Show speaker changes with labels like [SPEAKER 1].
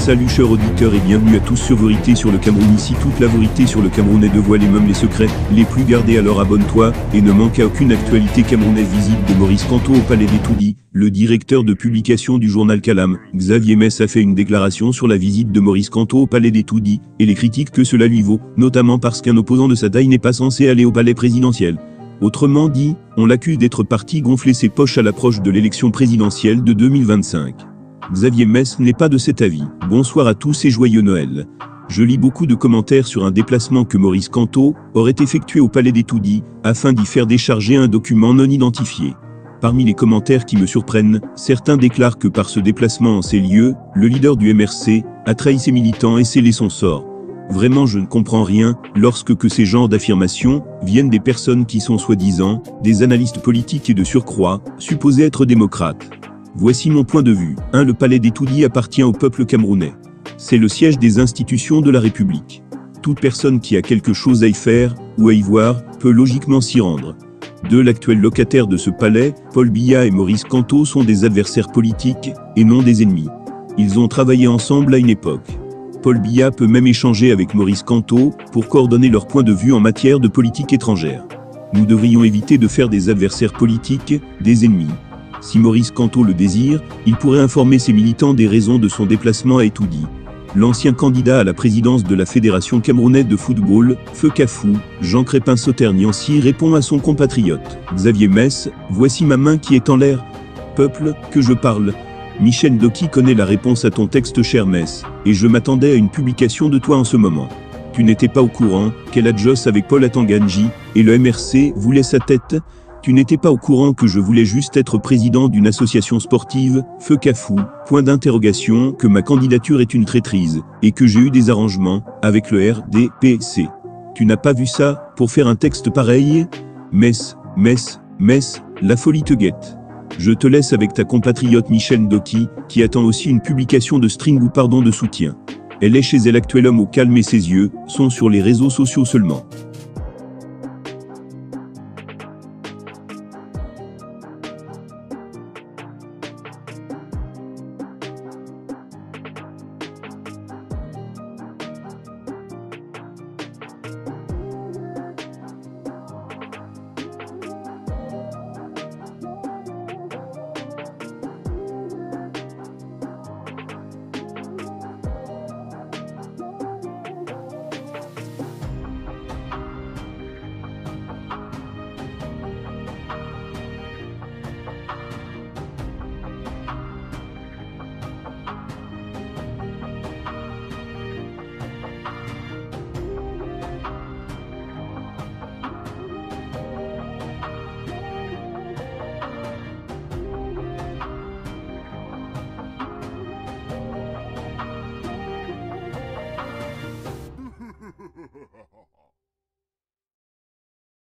[SPEAKER 1] Salut chers auditeurs et bienvenue à tous sur Vérité sur le Cameroun. Ici toute la vérité sur le Cameroun est dévoilée, même les secrets les plus gardés. Alors abonne-toi et ne manque à aucune actualité camerounaise. Visite de Maurice Kamto au palais des Toudis. Le directeur de publication du journal Calam, Xavier Mess, a fait une déclaration sur la visite de Maurice Kamto au palais des Toudis et les critiques que cela lui vaut, notamment parce qu'un opposant de sa taille n'est pas censé aller au palais présidentiel. Autrement dit, on l'accuse d'être parti gonfler ses poches à l'approche de l'élection présidentielle de 2025. Xavier Mess n'est pas de cet avis. Bonsoir à tous et joyeux Noël. Je lis beaucoup de commentaires sur un déplacement que Maurice Kamto aurait effectué au palais des Toudis afin d'y faire décharger un document non identifié. Parmi les commentaires qui me surprennent, certains déclarent que par ce déplacement en ces lieux, le leader du MRC a trahi ses militants et scellé son sort. Vraiment, je ne comprends rien lorsque ces genres d'affirmations viennent des personnes qui sont soi-disant des analystes politiques et de surcroît supposés être démocrates. Voici mon point de vue. 1. Le palais des Toudis appartient au peuple camerounais. C'est le siège des institutions de la République. Toute personne qui a quelque chose à y faire ou à y voir peut logiquement s'y rendre. 2. L'actuel locataire de ce palais, Paul Biya et Maurice Kamto, sont des adversaires politiques et non des ennemis. Ils ont travaillé ensemble à une époque. Paul Biya peut même échanger avec Maurice Kamto pour coordonner leurs points de vue en matière de politique étrangère. Nous devrions éviter de faire des adversaires politiques des ennemis. Si Maurice Kamto le désire, il pourrait informer ses militants des raisons de son déplacement à Toudis. L'ancien candidat à la présidence de la Fédération camerounaise de football, Feu Cafou, Jean Crépin Sauterre-Niancy, répond à son compatriote Xavier Mess: voici ma main qui est en l'air. Peuple, que je parle. Michel Doki connaît la réponse à ton texte, cher Mess, et je m'attendais à une publication de toi en ce moment. Tu n'étais pas au courant qu'El Hadjos avec Paul Atanganji et le MRC voulaient sa tête? Tu n'étais pas au courant que je voulais juste être président d'une association sportive, Feu Cafou, point d'interrogation, que ma candidature est une traîtrise, et que j'ai eu des arrangements avec le RDPC. Tu n'as pas vu ça, pour faire un texte pareil? Mess, la folie te guette. Je te laisse avec ta compatriote Michel Doki, qui attend aussi une publication de string ou de soutien. Elle est chez elle actuel homme au calme et ses yeux sont sur les réseaux sociaux seulement.